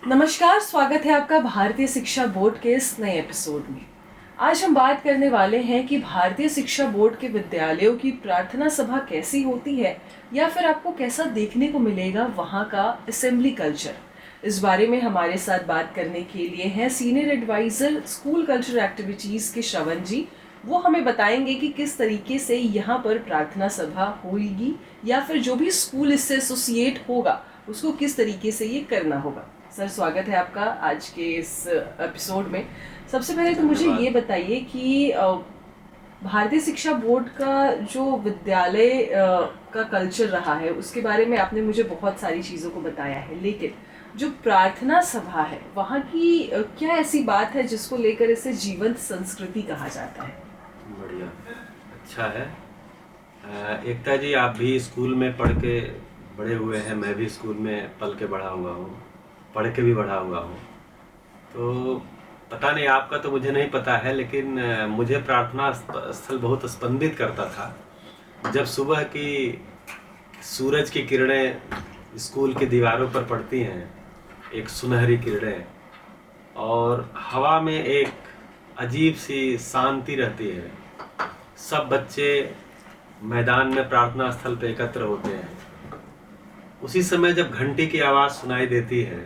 नमस्कार, स्वागत है आपका भारतीय शिक्षा बोर्ड के इस नए एपिसोड में। आज हम बात करने वाले हैं कि भारतीय शिक्षा बोर्ड के विद्यालयों की प्रार्थना सभा कैसी होती है या फिर आपको कैसा देखने को मिलेगा वहाँ का असेंबली कल्चर। इस बारे में हमारे साथ बात करने के लिए हैं senior adviser school culture activities के श्रवण जी। वो हमें बताएंगे कि किस तरीके से यहाँ पर प्रार्थना सभा होगी या फिर जो भी स्कूल इससे एसोसिएट होगा उसको किस तरीके से ये करना होगा। सर, स्वागत है आपका आज के इस एपिसोड में। सबसे पहले तो मुझे ये बताइए कि भारतीय शिक्षा बोर्ड का जो विद्यालय का कल्चर रहा है उसके बारे में आपने मुझे बहुत सारी चीज़ों को बताया है, लेकिन जो प्रार्थना सभा है वहाँ की क्या ऐसी बात है जिसको लेकर इसे जीवंत संस्कृति कहा जाता है? बढ़िया, अच्छा है। एकता जी, आप भी स्कूल में पढ़ के बड़े हुए हैं, मैं भी स्कूल में पल के बड़ा हुआ हूँ, पढ़ के भी बड़ा हुआ हूँ। तो पता नहीं, आपका तो मुझे नहीं पता है, लेकिन मुझे प्रार्थना स्थल बहुत स्पंदित करता था जब सुबह की सूरज की किरणें स्कूल की दीवारों पर पड़ती हैं, एक सुनहरी किरणें, और हवा में एक अजीब सी शांति रहती है। सब बच्चे मैदान में प्रार्थना स्थल पे एकत्र होते हैं। उसी समय जब घंटी की आवाज़ सुनाई देती है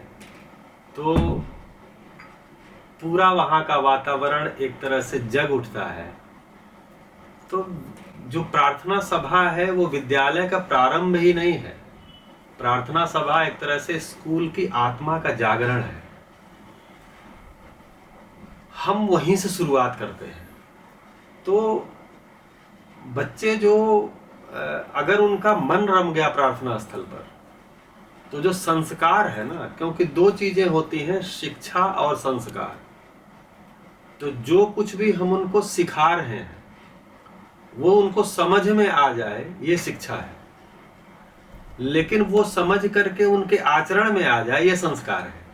तो पूरा वहाँ का वातावरण एक तरह से जग उठता है। तो जो प्रार्थना सभा है वो विद्यालय का प्रारंभ ही नहीं है। प्रार्थना सभा एक तरह से स्कूल की आत्मा का जागरण है। हम वहीं से शुरुआत करते हैं। तो बच्चे जो अगर उनका मन रम गया प्रार्थना स्थल पर, तो जो संस्कार है ना, क्योंकि दो चीजें होती हैं, शिक्षा और संस्कार। तो जो कुछ भी हम उनको सिखा रहे हैं वो उनको समझ में आ जाए, ये शिक्षा है। लेकिन वो समझ करके उनके आचरण में आ जाए, ये संस्कार है।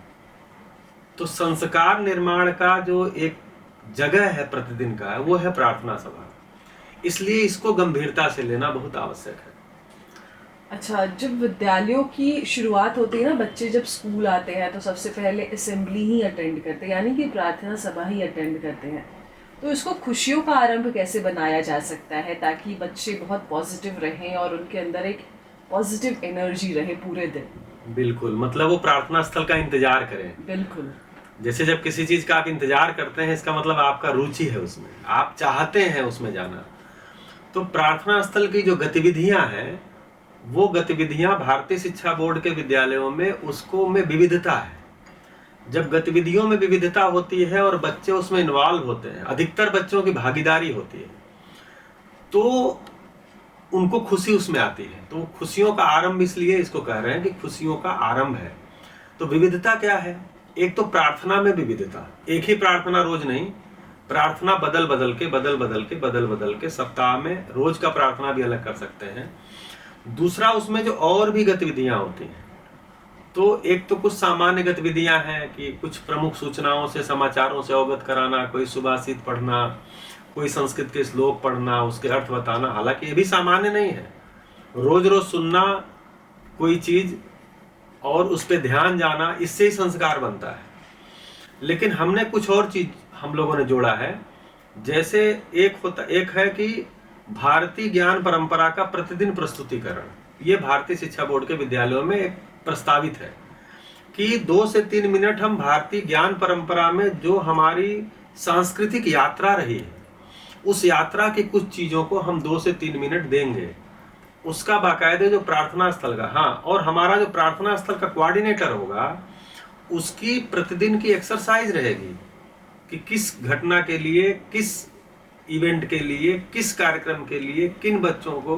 तो संस्कार निर्माण का जो एक जगह है प्रतिदिन का, वो है प्रार्थना सभा। इसलिए इसको गंभीरता से लेना बहुत आवश्यक है। अच्छा, जब विद्यालयों की शुरुआत होती है ना, बच्चे जब स्कूल आते हैं तो सबसे पहले असेंबली ही अटेंड करते हैं, यानी कि प्रार्थना सभा ही अटेंड करते हैं। तो इसको खुशियों का आरंभ कैसे बनाया जा सकता है ताकि बच्चे बहुत पॉजिटिव रहें और उनके अंदर एक पॉजिटिव एनर्जी रहे पूरे दिन? बिल्कुल, मतलब वो प्रार्थना स्थल का इंतजार करें। बिल्कुल। जैसे जब किसी चीज का आप इंतजार करते हैं, इसका मतलब आपका रुचि है उसमें, आप चाहते हैं उसमें जाना। तो प्रार्थना स्थल की जो गतिविधियां हैं, वो गतिविधियां भारतीय शिक्षा बोर्ड के विद्यालयों में उसको में विविधता है। जब गतिविधियों में विविधता होती है और बच्चे उसमें इन्वॉल्व होते हैं, अधिकतर बच्चों की भागीदारी होती है, तो उनको खुशी उसमें आती है। तो खुशियों का आरंभ, इसलिए इसको कह रहे हैं कि खुशियों का आरंभ है। तो विविधता क्या है? एक तो प्रार्थना में विविधता, एक ही प्रार्थना रोज नहीं, प्रार्थना बदल बदल के सप्ताह में रोज का प्रार्थना भी अलग कर सकते हैं। दूसरा, उसमें जो और भी गतिविधियां होती हैं, तो एक तो कुछ सामान्य गतिविधियां हैं कि कुछ प्रमुख सूचनाओं से, समाचारों से अवगत कराना, कोई सुभाषित पढ़ना, कोई संस्कृत के श्लोक पढ़ना, उसके अर्थ बताना। हालांकि ये भी सामान्य नहीं है। रोज रोज सुनना कोई चीज और उस पर ध्यान जाना, इससे ही संस्कार बनता है। लेकिन हमने कुछ और चीज हम लोगों ने जोड़ा है। जैसे एक है कि भारतीय ज्ञान परंपरा का प्रतिदिन प्रस्तुतिकरण। ये भारतीय शिक्षा बोर्ड के विद्यालयों में एक प्रस्तावित है कि 2 से 3 मिनट हम भारतीय ज्ञान परंपरा में जो हमारी सांस्कृतिक यात्रा रही है, उस यात्रा की कुछ चीजों को हम 2 से 3 मिनट देंगे। उसका बाकायदे जो प्रार्थना स्थल का, हाँ, और हमारा जो प्रार्थना स्थल का कोऑर्डिनेटर होगा, उसकी प्रतिदिन की एक्सरसाइज रहेगी कि किस घटना के लिए, किस इवेंट के लिए, किस कार्यक्रम के लिए किन बच्चों को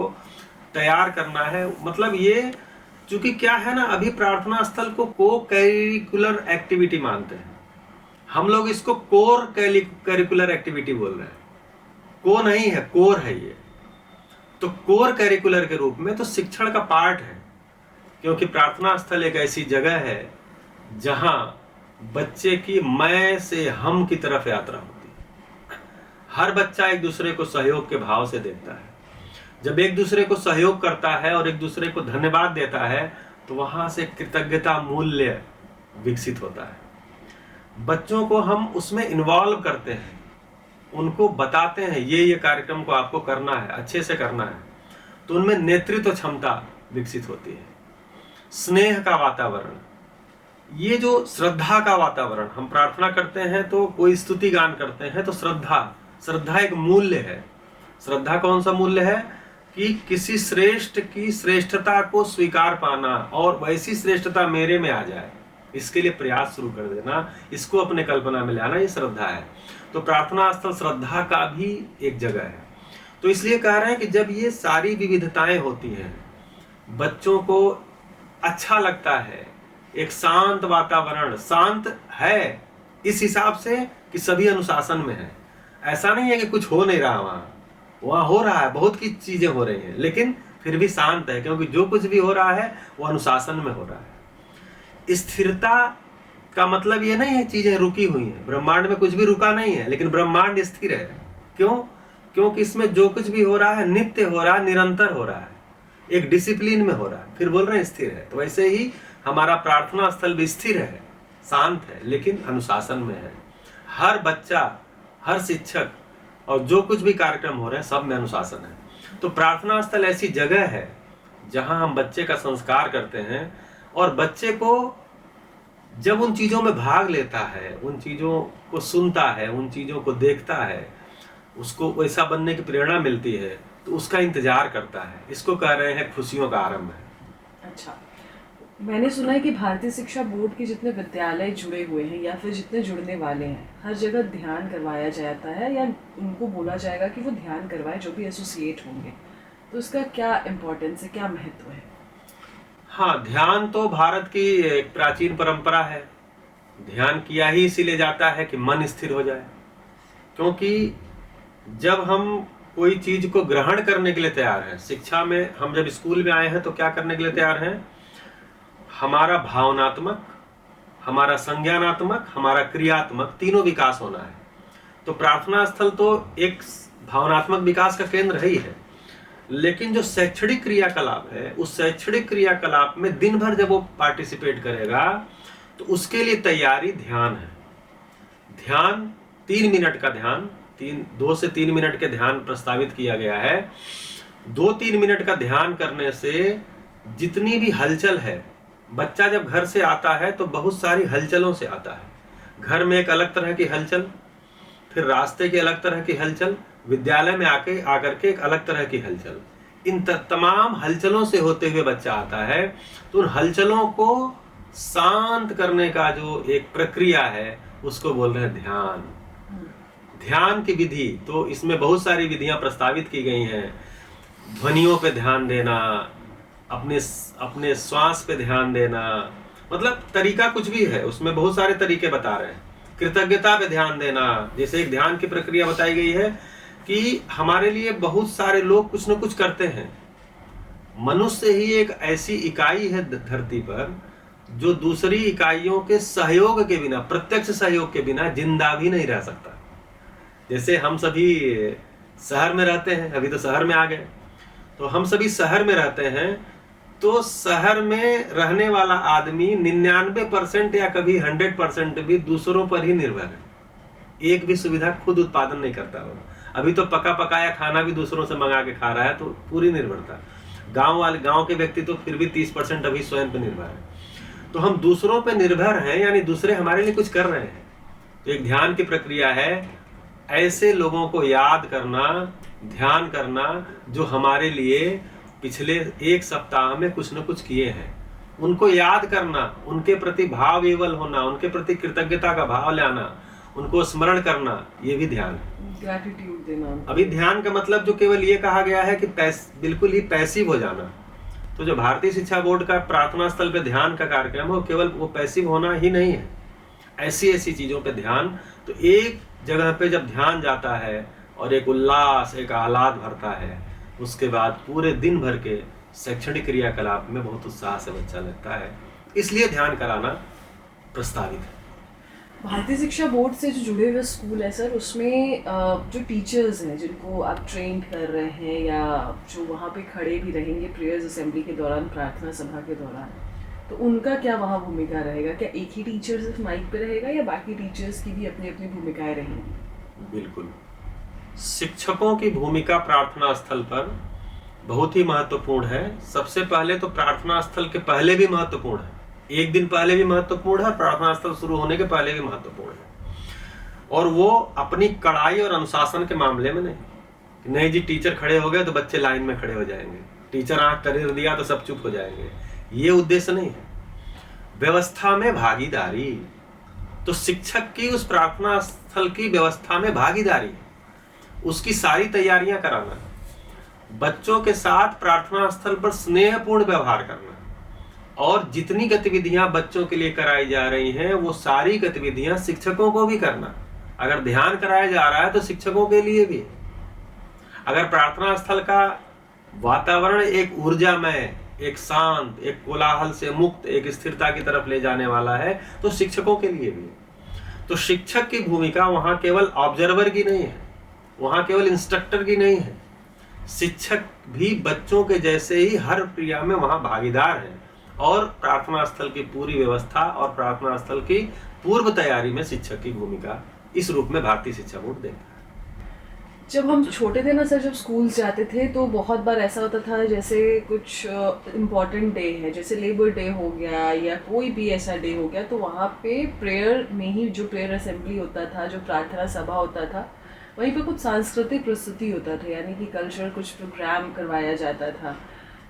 तैयार करना है। मतलब ये चूंकि क्या है ना, अभी प्रार्थना स्थल को को करिकुलर एक्टिविटी मानते हैं हम लोग, इसको कोर करिकुलर एक्टिविटी बोल रहे हैं। को नहीं है, कोर है ये। तो कोर करिकुलर के रूप में तो शिक्षण का पार्ट है, क्योंकि प्रार्थना स्थल एक ऐसी जगह है जहां बच्चे की मैं से हम की तरफ यात्रा होती है। हर बच्चा एक दूसरे को सहयोग के भाव से देखता है। जब एक दूसरे को सहयोग करता है और एक दूसरे को धन्यवाद देता है, तो वहां से कृतज्ञता मूल्य विकसित होता है। बच्चों को हम उसमें इन्वॉल्व करते हैं, उनको बताते हैं ये कार्यक्रम को आपको करना है, अच्छे से करना है, तो उनमें नेतृत्व क्षमता विकसित होती है। स्नेह का वातावरण, ये जो श्रद्धा का वातावरण, हम प्रार्थना करते हैं तो कोई स्तुति गान करते हैं तो श्रद्धा एक मूल्य है। श्रद्धा कौन सा मूल्य है कि किसी श्रेष्ठ की श्रेष्ठता को स्वीकार पाना और वैसी श्रेष्ठता मेरे में आ जाए, इसके लिए प्रयास शुरू कर देना, इसको अपने कल्पना में लाना, ये श्रद्धा है। तो प्रार्थना स्थल श्रद्धा का भी एक जगह है। तो इसलिए कह रहे हैं कि जब ये सारी विविधताएं होती हैं, बच्चों को अच्छा लगता है, एक शांत वातावरण, शांत है इस हिसाब से कि सभी अनुशासन में है। ऐसा नहीं है कि कुछ हो नहीं रहा, वहाँ हो रहा है, बहुत की चीजें हो रही हैं, लेकिन फिर भी शांत है, क्योंकि जो कुछ भी हो रहा है वो अनुशासन में हो रहा है। स्थिरता का मतलब ये नहीं है चीजें रुकी हुई हैं, ब्रह्मांड में कुछ भी रुका नहीं है, लेकिन ब्रह्मांड स्थिर है। क्यों? क्योंकि इसमें जो कुछ भी हो रहा है नित्य हो रहा है, निरंतर हो रहा है, एक डिसिप्लिन में हो रहा है, फिर बोल रहे हैं स्थिर है। तो वैसे ही हमारा प्रार्थना स्थल भी स्थिर है, शांत है, लेकिन अनुशासन में है। हर बच्चा, हर शिक्षक और जो कुछ भी कार्यक्रम हो रहे हैं सब में अनुशासन है। तो प्रार्थना स्थल ऐसी जगह है जहां हम बच्चे का संस्कार करते हैं, और बच्चे को जब उन चीजों में भाग लेता है, उन चीजों को सुनता है, उन चीजों को देखता है, उसको वैसा बनने की प्रेरणा मिलती है, तो उसका इंतजार करता है। इसको कह रहे हैं खुशियों का आरंभ है। अच्छा, मैंने सुना है कि भारतीय शिक्षा बोर्ड के जितने विद्यालय जुड़े हुए हैं या फिर जितने जुड़ने वाले हैं, हर जगह ध्यान करवाया जाता है, या उनको बोला जाएगा कि वो ध्यान करवाए जो भी एसोसिएट होंगे। तो इसका क्या इम्पोर्टेंस है, क्या महत्व है? हाँ, ध्यान तो भारत की एक प्राचीन परंपरा है। ध्यान किया ही इसीलिए जाता है कि मन स्थिर हो जाए, क्योंकि जब हम कोई चीज को ग्रहण करने के लिए तैयार हैं, शिक्षा में हम जब स्कूल में आए हैं तो क्या करने के लिए तैयार हैं? हमारा भावनात्मक, हमारा संज्ञानात्मक, हमारा क्रियात्मक तीनों विकास होना है। तो प्रार्थना स्थल तो एक भावनात्मक विकास का केंद्र है ही है, लेकिन जो शैक्षणिक क्रियाकलाप है, उस शैक्षणिक क्रियाकलाप में दिन भर जब वो पार्टिसिपेट करेगा तो उसके लिए तैयारी ध्यान है। ध्यान 3 मिनट का ध्यान, 2 से 3 मिनट के ध्यान प्रस्तावित किया गया है। 2-3 मिनट का ध्यान करने से जितनी भी हलचल है, बच्चा जब घर से आता है तो बहुत सारी हलचलों से आता है। घर में एक अलग तरह की हलचल, फिर रास्ते की अलग तरह की हलचल, विद्यालय में आकर के एक अलग तरह की हलचल। इन तमाम हलचलों से होते हुए बच्चा आता है, तो उन हलचलों को शांत करने का जो एक प्रक्रिया है उसको बोल रहे हैं ध्यान। ध्यान की विधि तो इसमें बहुत सारी विधियां प्रस्तावित की गई हैं। ध्वनियों पे ध्यान देना, अपने श्वास पे ध्यान देना, मतलब तरीका कुछ भी है, उसमें बहुत सारे तरीके बता रहे हैं। कृतज्ञता पे ध्यान देना, जैसे एक ध्यान की प्रक्रिया बताई गई है कि हमारे लिए बहुत सारे लोग कुछ न कुछ करते हैं। मनुष्य ही एक ऐसी इकाई है धरती पर जो दूसरी इकाइयों के सहयोग के बिना, प्रत्यक्ष सहयोग के बिना जिंदा भी नहीं रह सकता। जैसे हम सभी शहर में रहते हैं, अभी तो शहर में आ गए, तो हम सभी शहर में रहते हैं, तो शहर में रहने वाला आदमी 99% या कभी 100% भी दूसरों पर ही निर्भर है। एक भी सुविधा खुद उत्पादन नहीं करता हो। अभी तो पका पकाया खाना भी दूसरों से मंगा के खा रहा है, तो पूरी निर्भरता। गांव के व्यक्ति तो फिर भी 30% अभी स्वयं पर निर्भर है। तो हम दूसरों पर निर्भर हैं, यानी दूसरे हमारे लिए कुछ कर रहे हैं। तो एक ध्यान की प्रक्रिया है, ऐसे लोगों को याद करना, ध्यान करना जो हमारे लिए पिछले 1 सप्ताह में कुछ न कुछ किए हैं, उनको याद करना, उनके प्रति भाव विवल होना, उनके प्रति कृतज्ञता का भाव लाना, उनको स्मरण करना, ये भी ध्यान है, ग्रैटिट्यूड देना। अभी ध्यान का मतलब जो केवल ये कहा गया है कि बिल्कुल ही पैसिव हो जाना। तो जो भारतीय शिक्षा बोर्ड का प्रार्थना स्थल पे ध्यान का कार्यक्रम है, वो केवल वो पैसिव होना ही नहीं है, ऐसी चीजों पे ध्यान। तो एक जगह पे जब ध्यान जाता है और एक उल्लास, एक आह्लाद भरता है, उसके बाद पूरे दिन भर के शैक्षणिक क्रियाकलाप में बहुत उत्साह से बच्चा लगता है, इसलिए ध्यान कराना प्रस्तावित है। भारतीय शिक्षा बोर्ड से जो जुड़े हुए स्कूल है सर, उसमें जो टीचर्स हैं जिनको आप ट्रेन कर रहे हैं या जो वहाँ पे खड़े भी रहेंगे प्रेयर्स असेंबली के दौरान, प्रार्थना सभा के दौरान, तो उनका क्या वहाँ भूमिका रहेगा? क्या एक ही टीचर सिर्फ माइक पे रहेगा या बाकी टीचर्स की भी अपनी अपनी भूमिकाएं रहेंगी? बिल्कुल, शिक्षकों की भूमिका प्रार्थना स्थल पर बहुत ही महत्वपूर्ण है। सबसे पहले तो प्रार्थना स्थल के पहले भी महत्वपूर्ण है, एक दिन पहले भी महत्वपूर्ण है, प्रार्थना स्थल शुरू होने के पहले भी महत्वपूर्ण है। और वो अपनी कड़ाई और अनुशासन के मामले में नहीं जी टीचर खड़े हो गए तो बच्चे लाइन में खड़े हो जाएंगे, टीचर आंख कर दिया तो सब चुप हो जाएंगे, ये उद्देश्य नहीं है। व्यवस्था में भागीदारी, तो शिक्षक की उस प्रार्थना स्थल की व्यवस्था में भागीदारी, उसकी सारी तैयारियां कराना, बच्चों के साथ प्रार्थना स्थल पर स्नेहपूर्ण व्यवहार करना, और जितनी गतिविधियां बच्चों के लिए कराई जा रही हैं वो सारी गतिविधियां शिक्षकों को भी करना। अगर ध्यान कराया जा रहा है तो शिक्षकों के लिए भी। अगर प्रार्थना स्थल का वातावरण एक ऊर्जामय, एक शांत, एक कोलाहल से मुक्त, एक स्थिरता की तरफ ले जाने वाला है तो शिक्षकों के लिए भी। तो शिक्षक की भूमिका वहां केवल ऑब्जर्वर की नहीं है, वहां केवल इंस्ट्रक्टर की नहीं है, शिक्षक भी बच्चों के जैसे ही हर क्रिया में वहां भागीदार है। और प्रार्थना स्थल की पूरी व्यवस्था और प्रार्थना स्थल की पूर्व तैयारी में शिक्षक की भूमिका इस रूप में भारतीय शिक्षा बोर्ड देखता है। जब हम छोटे थे ना सर, जब स्कूल जाते थे तो बहुत बार ऐसा होता था जैसे कुछ इम्पॉर्टेंट डे है, जैसे लेबर डे हो गया या कोई भी ऐसा डे हो गया, तो वहाँ पे प्रेयर में ही जो प्रेयर असेंबली होता था, जो प्रार्थना सभा होता था, वहीं पे कुछ सांस्कृतिक प्रस्तुति होता था, यानी कि कल्चरल कुछ प्रोग्राम करवाया जाता था।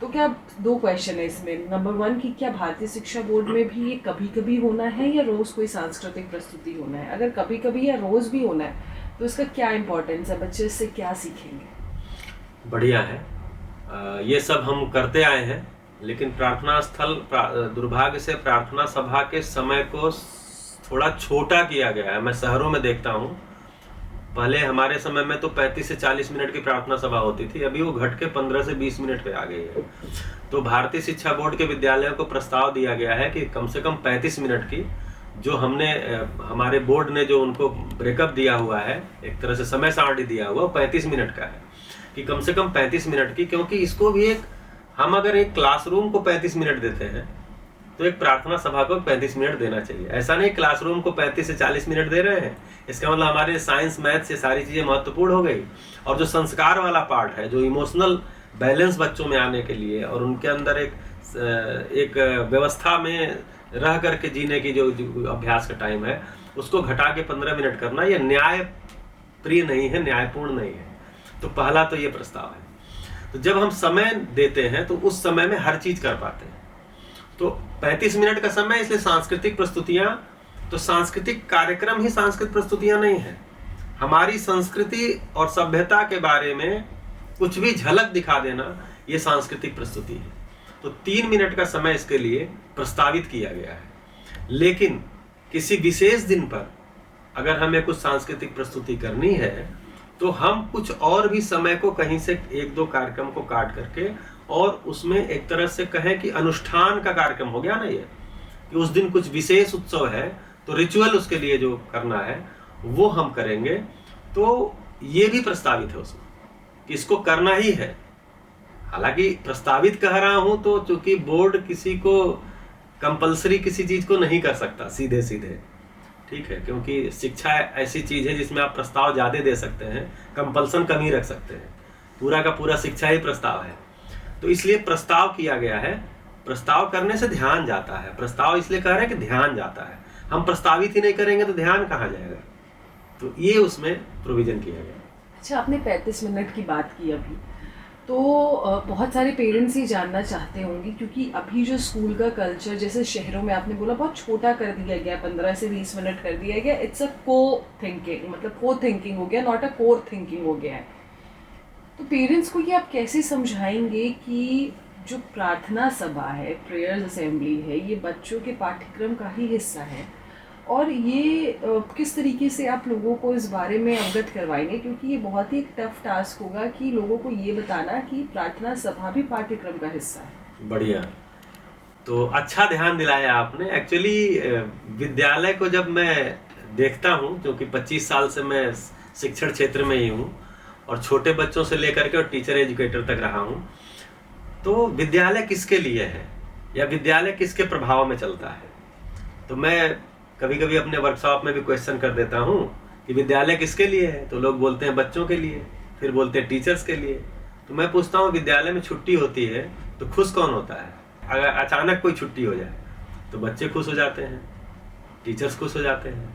तो क्या, दो क्वेश्चन है इसमें। नंबर 1 कि क्या भारतीय शिक्षा बोर्ड में भी ये कभी कभी होना है या रोज़ कोई सांस्कृतिक प्रस्तुति होना है? अगर कभी कभी या रोज़ भी होना है तो इसका क्या इम्पोर्टेंस है, बच्चे इससे क्या सीखेंगे? बढ़िया है, ये सब हम करते आए हैं, लेकिन प्रार्थना स्थल दुर्भाग्य से प्रार्थना सभा के समय को थोड़ा छोटा किया गया है। मैं शहरों में देखता हूँ, पहले हमारे समय में तो 35 से 40 मिनट की प्रार्थना सभा होती थी, अभी वो घट के 15 से 20 मिनट पे आ गई है। तो भारतीय शिक्षा बोर्ड के विद्यालयों को प्रस्ताव दिया गया है कि कम से कम 35 मिनट की, जो हमने हमारे बोर्ड ने जो उनको ब्रेकअप दिया हुआ है, एक तरह से समय सारणी दिया हुआ, 35 मिनट का है कि कम से कम 35 मिनट की। क्योंकि इसको भी एक, हम अगर एक क्लासरूम को 35 मिनट देते हैं तो एक प्रार्थना सभा को 35 मिनट देना चाहिए। ऐसा नहीं क्लासरूम को 35 से 40 मिनट दे रहे हैं, इसका मतलब हमारे साइंस मैथ से सारी चीज़ें महत्वपूर्ण हो गई। और जो संस्कार वाला पार्ट है, जो इमोशनल बैलेंस बच्चों में आने के लिए और उनके अंदर एक व्यवस्था में रह करके जीने की जो अभ्यास का टाइम है, उसको घटा के 15 मिनट करना, यह न्याय प्रिय नहीं है, न्यायपूर्ण नहीं है। तो पहला तो ये प्रस्ताव है। तो जब हम समय देते हैं तो उस समय में हर चीज कर पाते हैं। तो 35 मिनट का समय, इसलिए सांस्कृतिक प्रस्तुतियां, तो सांस्कृतिक कार्यक्रम ही सांस्कृतिक प्रस्तुतियां नहीं है, हमारी संस्कृति और सभ्यता के बारे में कुछ भी झलक दिखा देना, ये सांस्कृतिक प्रस्तुति है। तो 3 मिनट का समय इसके लिए प्रस्तावित किया गया है। लेकिन किसी विशेष दिन पर अगर हमें कुछ सांस्कृतिक प्रस्तुति करनी है तो हम कुछ और भी समय को कहीं से 1-2 कार्यक्रम को काट करके, और उसमें एक तरह से कहें कि अनुष्ठान का कार्यक्रम हो गया ना, ये कि उस दिन कुछ विशेष उत्सव है तो रिचुअल उसके लिए जो करना है वो हम करेंगे। तो ये भी प्रस्तावित है उसमें कि इसको करना ही है। हालांकि प्रस्तावित कह रहा हूं तो चूंकि बोर्ड किसी को कंपलसरी किसी चीज को नहीं कर सकता सीधे सीधे, ठीक है, क्योंकि शिक्षा ऐसी चीज है जिसमें आप प्रस्ताव ज्यादा दे सकते हैं, कंपल्सन कम ही रख सकते हैं। पूरा का पूरा शिक्षा ही प्रस्ताव है, तो इसलिए प्रस्ताव किया गया है। प्रस्ताव करने से ध्यान जाता है, प्रस्ताव इसलिए कह रहे हैं कि ध्यान जाता है। हम प्रस्तावित ही नहीं करेंगे तो ध्यान कहाँ जाएगा, तो ये उसमें प्रोविजन किया गया। अच्छा, आपने 35 मिनट की बात की अभी, तो बहुत सारे पेरेंट्स ये जानना चाहते होंगे, क्योंकि अभी जो स्कूल का कल्चर, जैसे शहरों में आपने बोला बहुत छोटा कर दिया गया, 15 से 20 मिनट कर दिया गया, इट्स अ को थिंकिंग, मतलब को थिंकिंग हो गया, नॉट अ कोर थिंकिंग हो गया है। तो पेरेंट्स को ये आप कैसे समझाएंगे कि जो प्रार्थना सभा है, प्रेयर्स असेंबली है, ये बच्चों के पाठ्यक्रम का ही हिस्सा है, और ये किस तरीके से आप लोगों को इस बारे में अवगत करवाएंगे, क्योंकि ये बहुत ही टफ टास्क होगा कि लोगों को ये बताना कि प्रार्थना सभा भी पाठ्यक्रम का हिस्सा है। बढ़िया, तो अच्छा ध्यान दिलाया आपने। एक्चुअली विद्यालय को जब मैं देखता हूँ, क्योंकि 25 साल से मैं शिक्षण क्षेत्र में ही हूँ और छोटे बच्चों से लेकर के और टीचर एजुकेटर तक रहा हूँ, तो विद्यालय किसके लिए है? या विद्यालय किसके प्रभाव में चलता है। तो मैं कभी कभी अपने वर्कशॉप में भी क्वेश्चन कर देता हूँ कि विद्यालय किसके लिए है, तो लोग बोलते हैं बच्चों के लिए, फिर बोलते हैं टीचर्स के लिए। तो मैं पूछता हूँ विद्यालय में छुट्टी होती है तो खुश कौन होता है? अगर अचानक कोई छुट्टी हो जाए तो बच्चे खुश हो जाते हैं, टीचर्स खुश हो जाते हैं।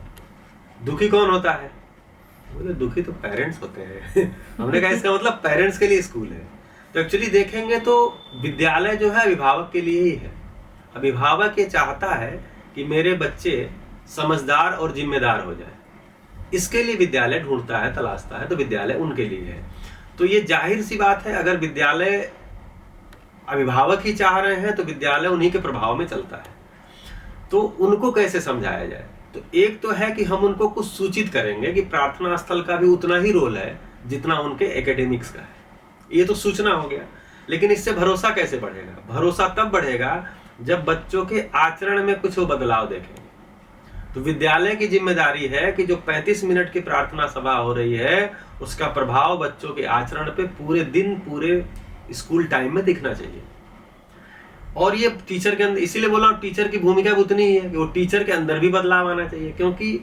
दुखी कौन होता है? बोले दुखी तो पेरेंट्स होते हैं। हमने कहा इसका मतलब पेरेंट्स के लिए स्कूल है। तो एक्चुअली देखेंगे तो विद्यालय जो है अभिभावक के लिए ही है। अभिभावक ये चाहता है कि मेरे बच्चे समझदार और जिम्मेदार हो जाए, इसके लिए विद्यालय ढूंढता है, तलाशता है, तो विद्यालय उनके लिए है। तो ये जाहिर सी बात है, अगर विद्यालय अभिभावक ही चाह रहे हैं तो विद्यालय उन्हीं के प्रभाव में चलता है। तो उनको कैसे समझाया जाए? तो एक तो है कि हम उनको कुछ सूचित करेंगे कि प्रार्थना स्थल का भी उतना ही रोल है जितना उनके एकेडमिक्स का है। ये तो सूचना हो गया, लेकिन इससे भरोसा कैसे बढ़ेगा? भरोसा तब बढ़ेगा जब बच्चों के आचरण में कुछ वो बदलाव देखेंगे। तो विद्यालय की जिम्मेदारी है कि जो 35 मिनट की प्रार्थना सभा हो रही है उसका प्रभाव बच्चों के आचरण पे पूरे दिन, पूरे स्कूल टाइम में दिखना चाहिए। और ये टीचर के अंदर, इसीलिए बोला टीचर की भूमिका भी उतनी ही है कि वो टीचर के अंदर भी बदलाव आना चाहिए, क्योंकि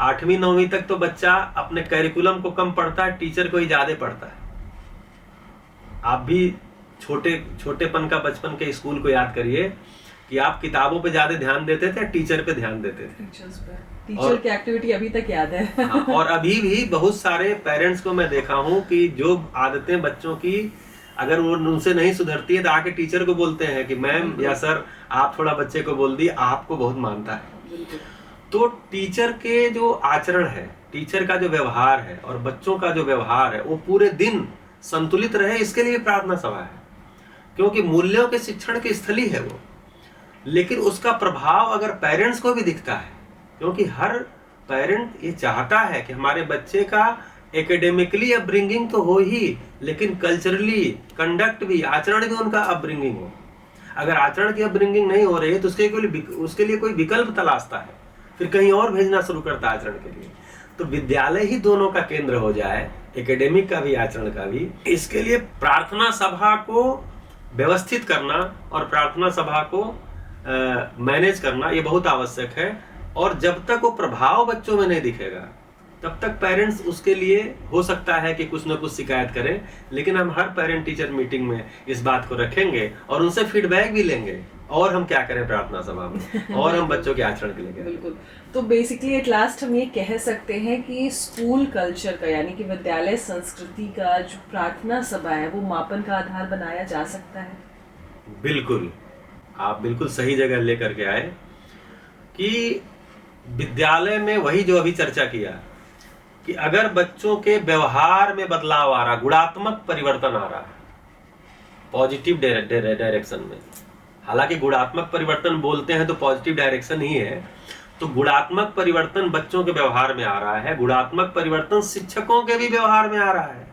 8वीं 9वीं तक तो बच्चा अपने करिकुलम को कम पढ़ता है, टीचर को ही ज्यादा पढ़ता है। आप भी छोटेपन का, बचपन के स्कूल को याद करिए कि आप किताबों पे ज्यादा ध्यान देते थे, टीचर पे ध्यान देते थे। टीचर की एक्टिविटी अभी तक याद है। हाँ, और अभी भी बहुत सारे पेरेंट्स को मैं देखा हूँ कि जो आदतें बच्चों की अगर वो उनसे नहीं सुधरती है तो आके टीचर को बोलते हैं कि मैम या सर आप थोड़ा बच्चे को बोल दिए, आपको बहुत मानता है। तो टीचर के जो आचरण है, टीचर का जो व्यवहार है और बच्चों का जो व्यवहार है वो पूरे दिन संतुलित रहे, इसके लिए प्रार्थना सभा है। क्योंकि मूल्यों के शिक्षण की स्थली है वो, लेकिन उसका प्रभाव अगर पेरेंट्स को भी दिखता है, क्योंकि हर पेरेंट ये चाहता है कि हमारे बच्चे का एकेडमिकली अपब्रिंगिंग तो हो ही, लेकिन कल्चरली कंडक्ट भी, आचरण भी उनका अपब्रिंगिंग हो। अगर आचरण की अपब्रिंगिंग नहीं हो रही है तो उसके लिए कोई विकल्प तलाशता है, फिर कहीं और भेजना शुरू करता है आचरण के लिए। तो विद्यालय ही दोनों का केंद्र हो जाए, एकेडमिक का भी, आचरण का भी। इसके लिए प्रार्थना सभा को व्यवस्थित करना और प्रार्थना सभा को मैनेज करना ये बहुत आवश्यक है। और जब तक वो प्रभाव बच्चों में नहीं दिखेगा तब तक पेरेंट्स उसके लिए हो सकता है कि कुछ ना कुछ शिकायत करें, लेकिन हम हर पेरेंट टीचर मीटिंग में इस बात को रखेंगे और उनसे फीडबैक भी लेंगे और हम क्या करें प्रार्थना सभा में, और हम बच्चों के आचरण के लिए। बिल्कुल। तो बेसिकली एट लास्ट हम ये कह सकते हैं कि स्कूल कल्चर का, यानी कि विद्यालय संस्कृति का जो प्रार्थना सभा है वो मापन का आधार बनाया जा सकता है। बिल्कुल, आप बिल्कुल सही जगह लेकर के आए कि विद्यालय में वही जो अभी चर्चा किया कि अगर बच्चों के व्यवहार में बदलाव आ रहा, गुणात्मक परिवर्तन आ रहा है पॉजिटिव डायरेक्शन में, हालांकि गुणात्मक परिवर्तन बोलते हैं तो पॉजिटिव डायरेक्शन ही है, तो गुणात्मक परिवर्तन बच्चों के व्यवहार में आ रहा है, गुणात्मक परिवर्तन शिक्षकों के भी व्यवहार में आ रहा है।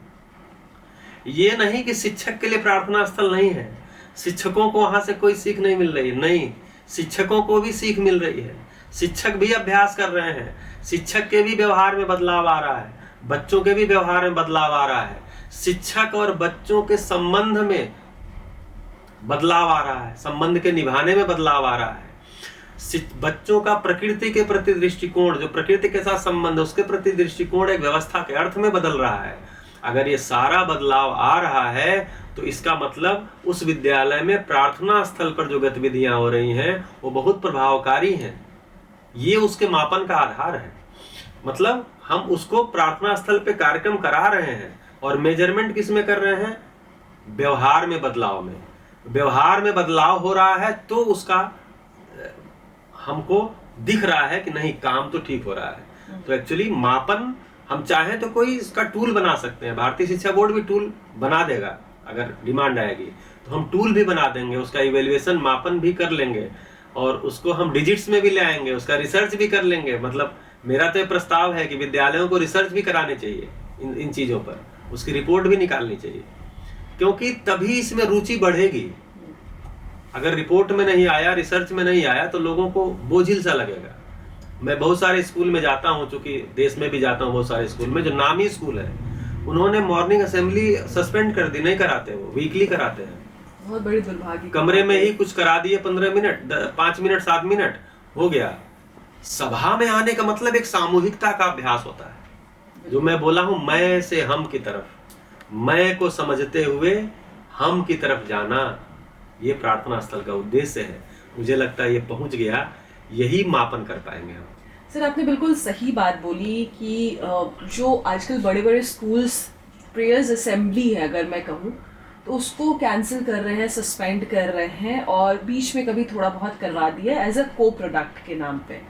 ये नहीं कि शिक्षक के लिए प्रार्थना स्थल नहीं है, शिक्षकों को वहां से कोई सीख नहीं मिल रही, नहीं, शिक्षकों को भी सीख मिल रही है, शिक्षक भी अभ्यास कर रहे हैं, शिक्षक के भी व्यवहार में बदलाव आ रहा है, बच्चों के भी व्यवहार में बदलाव आ रहा है, शिक्षक और बच्चों के संबंध में बदलाव आ रहा है, संबंध के निभाने में बदलाव आ रहा है, बच्चों का प्रकृति के प्रति दृष्टिकोण, जो प्रकृति के साथ संबंध है उसके प्रति दृष्टिकोण एक व्यवस्था के अर्थ में बदल रहा है। अगर ये सारा बदलाव आ रहा है तो इसका मतलब उस विद्यालय में प्रार्थना स्थल पर जो गतिविधियां हो रही हैं वो बहुत प्रभावकारी हैं। ये उसके मापन का आधार है। मतलब हम उसको प्रार्थना स्थल पे कार्यक्रम करा रहे हैं और मेजरमेंट किस में कर रहे हैं? व्यवहार में बदलाव में। व्यवहार में बदलाव हो रहा है तो उसका हमको दिख रहा है कि नहीं, काम तो ठीक हो रहा है। तो एक्चुअली मापन हम चाहें तो कोई इसका टूल बना सकते हैं, भारतीय शिक्षा बोर्ड भी टूल बना देगा, अगर डिमांड आएगी तो हम टूल भी बना देंगे, उसका इवेल्युएशन मापन भी कर लेंगे और उसको हम डिजिट्स में भी ले आएंगे, उसका रिसर्च भी कर लेंगे। मतलब मेरा तो प्रस्ताव है कि विद्यालयों को रिसर्च भी करानी चाहिए इन चीजों पर, उसकी रिपोर्ट भी निकालनी चाहिए, क्योंकि तभी इसमें रुचि बढ़ेगी। अगर रिपोर्ट में नहीं आया, रिसर्च में नहीं आया तो लोगों को बोझिल सा लगेगा। मैं बहुत सारे स्कूल में जाता हूँ, चूंकि देश में भी जाता हूँ बहुत सारे स्कूल में, जो नामी स्कूल है उन्होंने मॉर्निंग असेंबली सस्पेंड कर दी, नहीं कराते, वो वीकली कराते हैं। बहुत बड़ी दुर्भाग्य की कमरे बात में है। ही कुछ करा दिए 15 मिनट, 5 मिनट, 7 मिनट हो गया। सभा में आने का मतलब एक सामूहिकता का अभ्यास होता है। जो मैं बोला हूं, मैं से हम की तरफ, मैं को समझते हुए हम की तरफ जाना, ये प्रार्थना स्थल का उद्देश्य है। मुझे लगता है ये पहुंच गया, यही मापन कर पाएंगे हम। सर आपने बिल्कुल सही बात बोली कि जो आजकल बड़े बड़े स्कूल्स प्रेयर्स असेंबली है अगर मैं कहूँ, तो उसको कैंसिल कर रहे हैं, सस्पेंड कर रहे हैं, और बीच में कभी थोड़ा बहुत करवा दिया एज अ को प्रोडक्ट के नाम पे।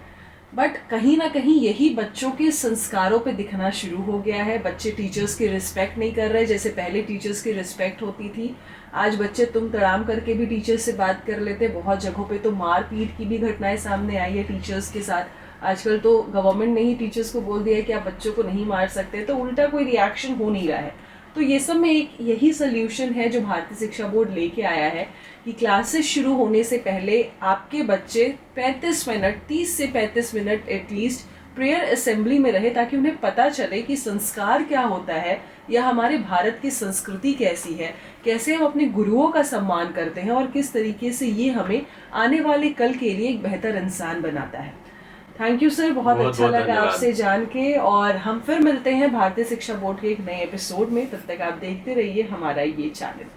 बट कहीं ना कहीं यही बच्चों के संस्कारों पे दिखना शुरू हो गया है। बच्चे टीचर्स की रिस्पेक्ट नहीं कर रहे, जैसे पहले टीचर्स की रिस्पेक्ट होती थी। आज बच्चे तुम तड़ाम करके भी टीचर्स से बात कर लेते। बहुत जगहों पे तो मार पीट की भी घटनाएं सामने आई है टीचर्स के साथ। आजकल तो गवर्नमेंट ने ही टीचर्स को बोल दिया है कि आप बच्चों को नहीं मार सकते, तो उल्टा कोई रिएक्शन हो नहीं रहा है। तो ये सब में एक यही सोल्यूशन है जो भारतीय शिक्षा बोर्ड लेके आया है कि क्लासेस शुरू होने से पहले आपके बच्चे 35 मिनट, 30 से 35 मिनट एटलीस्ट प्रेयर असेंबली में रहे, ताकि उन्हें पता चले कि संस्कार क्या होता है या हमारे भारत की संस्कृति कैसी है, कैसे हम अपने गुरुओं का सम्मान करते हैं और किस तरीके से ये हमें आने वाले कल के लिए एक बेहतर इंसान बनाता है। थैंक यू सर, बहुत अच्छा लगा धन्यवाद। आपसे जान के। और हम फिर मिलते हैं भारतीय शिक्षा बोर्ड के एक नए एपिसोड में। तब तक आप देखते रहिए हमारा ये चैनल।